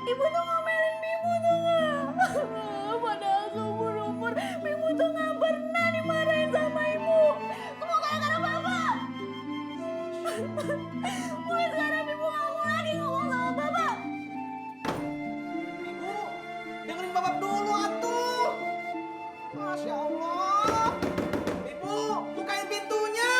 Ibu tuh ngomelin Bibu tuh nggak? Padahal seumur umur Bibu tuh nggak pernah dimarahin sama ibu. Semua gara-gara bapak. Mulai sekarang Bibu nggak mau lagi ngomong sama bapak. Ibu, dengerin bapak dulu atuh. Masya Allah. Ibu, bukain pintunya.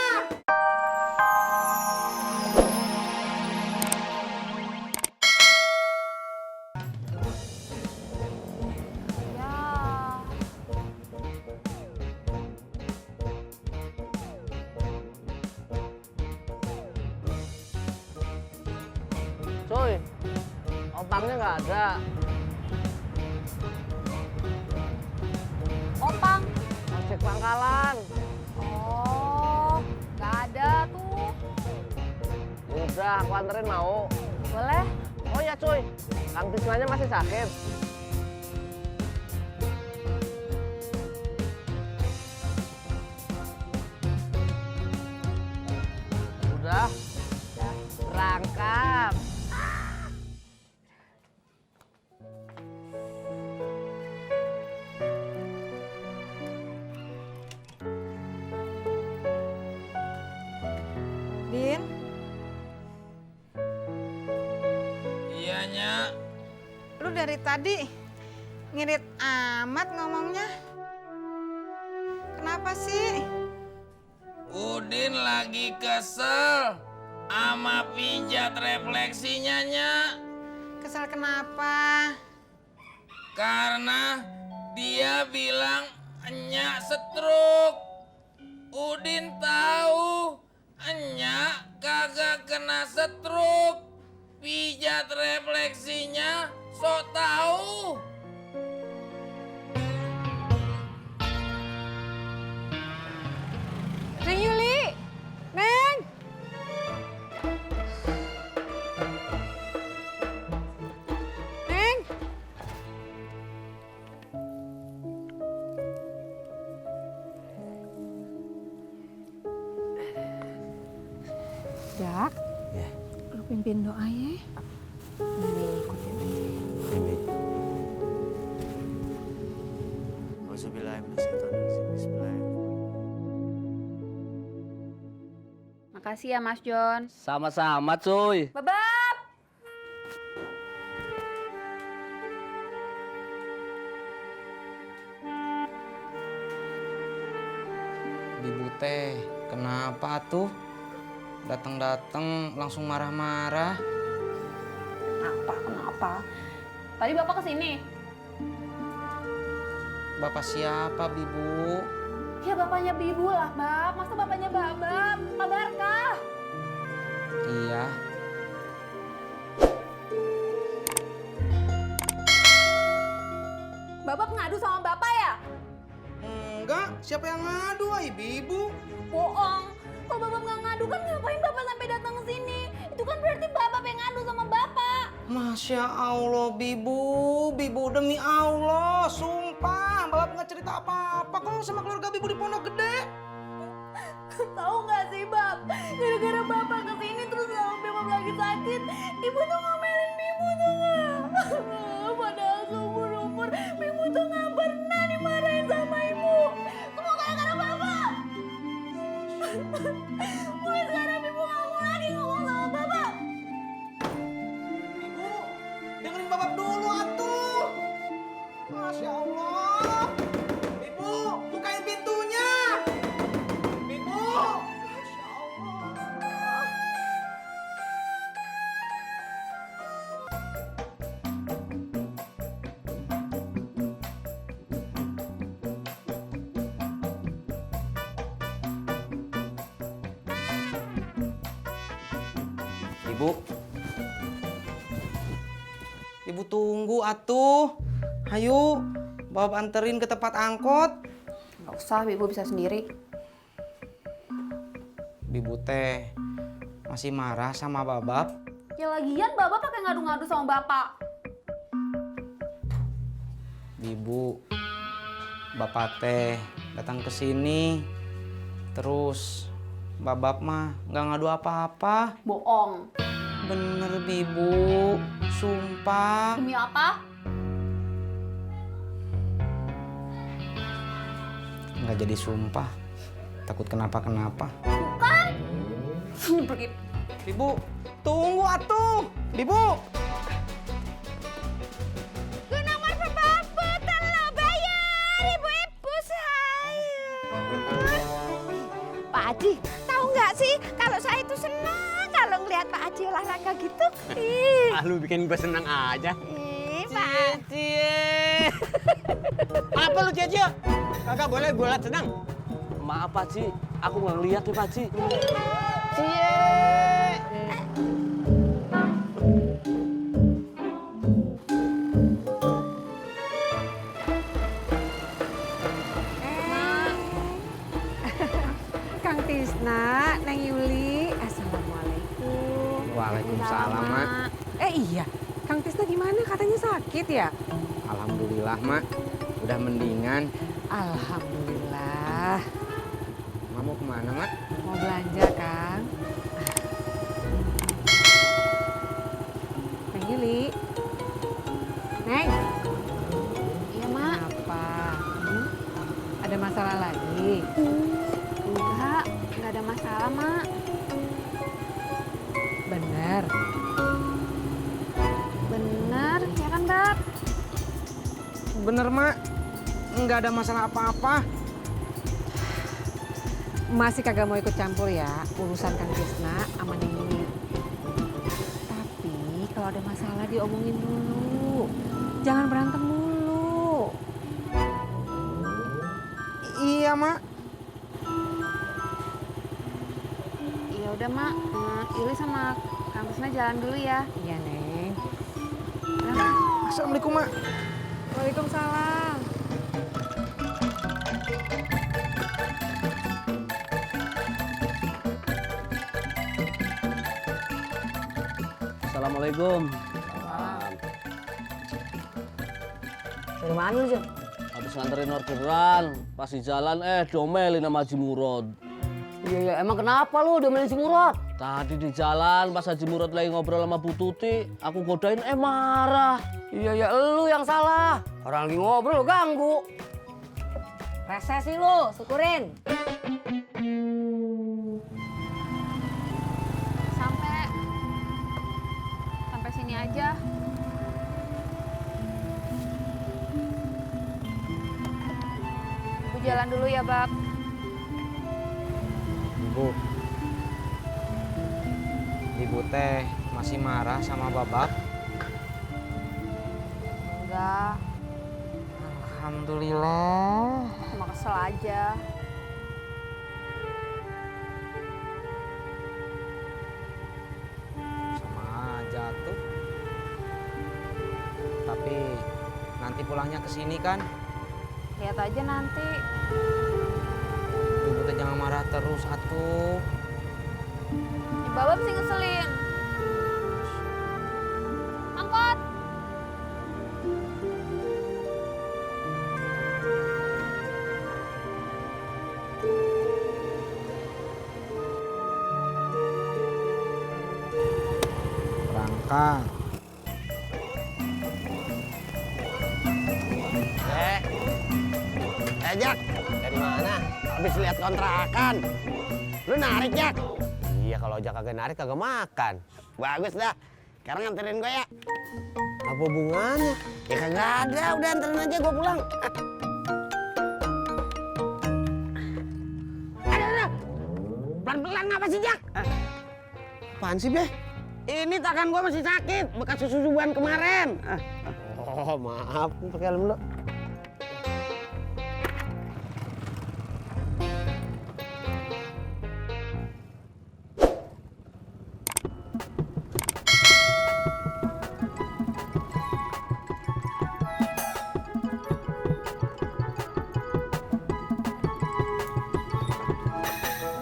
Cuy, opangnya nggak ada. Opang. Ojek pangkalan. Oh, nggak ada tuh. Udah, aku anterin mau. Boleh? Oh ya cuy, Kang Tisnanya masih sakit. Udah, berangkat. Din, Iya, Nyak. lu dari tadi ngirit amat ngomongnya. Kenapa sih? Udin lagi kesel sama pijat refleksinya, Nyak. Kesel kenapa? Karena dia bilang Nyak stroke. Udin tahu Nyak kagak kena stroke. Pijat refleksinya sok tahu. Neng Yuli, Neng. Neng. Jak, Ya, lu pimpin doa ya. Makasih ya Mas John. Sama-sama cuy. Babab. Ibu teh, kenapa tuh? Datang-datang langsung marah-marah. Kenapa? Tadi Bapak kesini. Bapak siapa, Bibu? Ya bapaknya Bibu lah, Bab. Masa bapaknya Babab? Pak Barkah. Iya. Babab ngadu sama Bapak ya? Enggak, siapa yang ngadu, Bibu? Bohong. Kalau Babab nggak ngadu kan ngapain Bapak sampai datang ke sini? Itu kan berarti Babab yang ngadu sama Bapak. Masya Allah, Bibu. Bibu demi Allah, sumpah. Bapak nggak cerita apa-apa kok sama keluarga Bibu di Pondok Gede. Tahu nggak sih, Bab? Gara-gara Bapak kesini terus kalau Babab lagi sakit, Ibu tuh ngomelin Bibu tuh nggak? Padahal seumur umur Bibu tuh nggak pernah dimarahin sama Ibu. Semua gara-gara Bapak. Mulai sekarang Bibu nggak mau lagi ngomong sama Bapak. Ibu, dengerin bapak dulu atuh. Masya Allah. Ibu, bukain pintunya. Ibu. Masya Allah. Ibu. Ibu tunggu atuh. Hayu, bawa anterin ke tempat angkot. Nggak usah, Ibu bisa sendiri. Bibu teh masih marah sama Babab. Ya lagian Bapak pakai ngadu-ngadu sama Bapak. Bibu, Bapak teh datang ke sini. Terus Babab mah nggak ngadu apa-apa. Bohong. bener Bibu, sumpah. Demi apa? Nggak jadi sumpah, takut kenapa-kenapa. Bukan. Sini pergi. Bibu, tunggu atuh. Bibu. Nomor pembabutan lo bayar ibu-ibu saya. Pak Haji, tahu nggak sih kalau saya itu senang kalau ngelihat Pak Haji olahraga gitu. Ih, Ah, lu bikin gue senang aja. Pak. Cie. Apa lu Cie? Kagak boleh gue liat senang. Maaf Pak Haji, aku nggak ngeliat nih Pak Haji. Kang Tisna, Neng Yuli, assalamualaikum. Waalaikumsalam, Mak. Iya, Kang Tisna gimana? Katanya sakit ya? Alhamdulillah, Mak. Udah mendingan. Alhamdulillah. Mak mau kemana, Mak? Mau belanja, Kang? Neng Yuli. Neng. Iya, Mak. Apa? Ada masalah lagi? Enggak ada masalah, Mak. Bener. Bener, ya kan, Bab? Bener, Mak. Nggak ada masalah apa-apa. Masih kagak mau ikut campur ya urusan Kang Tisna sama Neng Yuli. Tapi kalau ada masalah diomongin dulu. Jangan berantem mulu. Iya, Mak. Ya udah, Mak. Yuli sama Kang Tisna jalan dulu ya. Iya, Neng. Assalamualaikum, Mak. Waalaikumsalam. Assalamualaikum. Dari mana lu, Jam? Habis nganterin orderan, pas di jalan diomelin sama Haji Murad. Iya, emang kenapa lu diomelin si Murad? Tadi di jalan pas Haji Murad lagi ngobrol sama Bu Tuti, aku godain marah. Iya, lu yang salah. Orang lagi ngobrol lu ganggu. Rese sih lu, syukurin. Sampai sini aja. Aku jalan dulu ya, Bab. Ibu. Ibu teh masih marah sama Babak? Enggak, Alhamdulillah. cuma kesel aja. Sama aja tuh. Tapi nanti pulangnya ke sini kan? Lihat aja nanti. Ibu teh jangan marah terus atuh. Di Babab sih ngeselin. Angkot. Berangkat. Jak, dari mana? Habis lihat kontrakan. Lu narik, Jak? Iya, kalau Jak kagak narik kagak makan. Bagus dah. Sekarang nganterin gue ya. Apa hubungannya? Ya kagak ada, udah anterin aja gue pulang. Ada. Pelan-pelan ngapa sih, Jak? Apaan sih, Be? Ini tangan gue masih sakit, bekas susu-susuan kemarin. Oh, maaf, pakai helm dulu.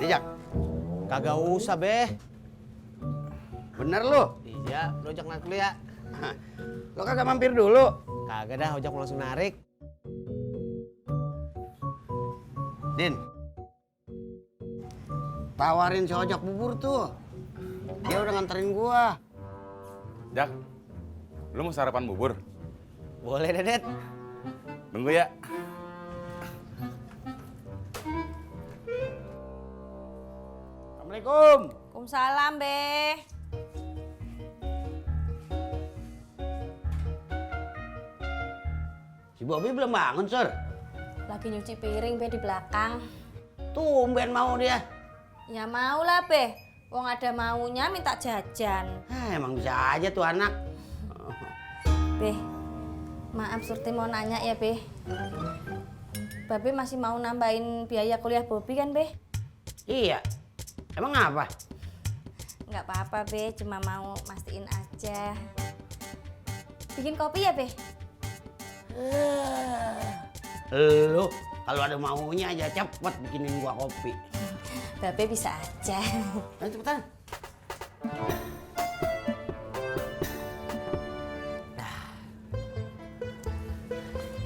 Jak, kagak usah, Be. Bener lu? Iya, lu ojek narik dulu ya. Lo kagak mampir dulu? Kagak dah, ojek mau langsung narik. Din, tawarin si ojek bubur tuh. Dia udah nganterin gua. Jak, lu mau sarapan bubur? Boleh, Dedet. Tunggu ya. Assalamualaikum. Waalaikumsalam, Be. Si Bobby belum bangun, Sur. Lagi nyuci piring, Be, di belakang. Tumben mau dia. Ya mau lah, Be. Wong ada maunya minta jajan. Emang bisa aja tuh anak. Be, maaf Surti mau nanya ya, Be. Babe masih mau nambahin biaya kuliah Bobi kan, Be? Iya. Emang apa? Nggak apa-apa, Be. Cuma mau mastiin aja. Bikin kopi ya, Be? Lu kalau ada maunya aja cepet bikinin gua kopi. Babe bisa aja. Ayo cepetan.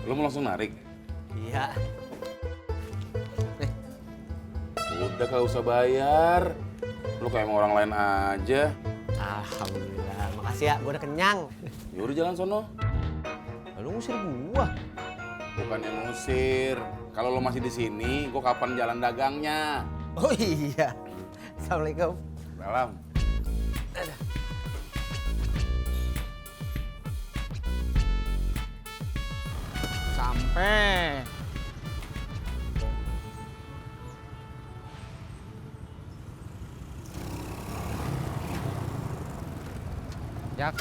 Lu mau langsung narik? Iya. Udah gak usah bayar. Lu kayak sama orang lain aja. Alhamdulillah. Makasih ya, gua udah kenyang. Yaudah jalan sono. Lu ngusir gua. Bukannya ngusir. Kalau lo masih di sini, gua kapan jalan dagangnya? Oh iya. Assalamualaikum. Salam. Sampai. Jak.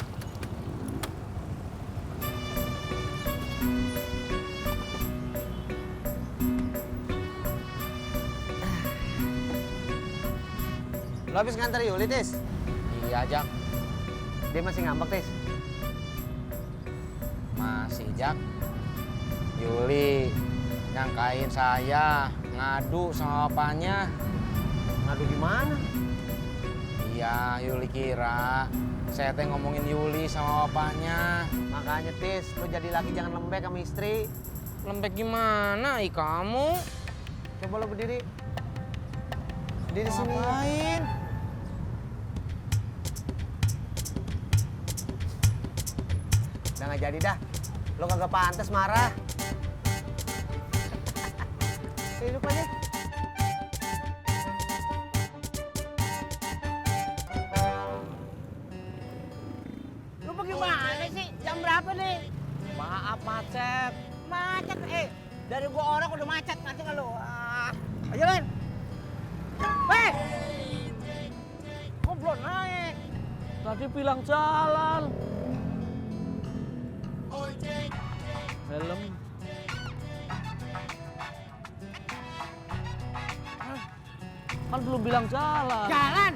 Lo habis nganter Yuli, Tis? Iya, Jak. Dia masih ngambek, Tis? Masih, Jak. Yuli nyangkain saya ngadu sama bapaknya. Ngadu gimana? Iya, Yuli kira saya teh ngomongin Yuli sama bapaknya. Makanya, Tis, lo jadi laki jangan lembek sama istri. Lembek gimana, kamu? Coba lo berdiri. Berdiri sini. Ngapain? Udah nggak jadi dah. Lo kagak pantas marah. Hidup aja. Lo bagaimana sih? Jam berapa nih? Maaf, macet. Macet, dari gua orang udah macet nggak lo? Ayo Len. Kok belum naik? Tadi bilang jalan. Helm. Kan belum bilang jalan. Jalan.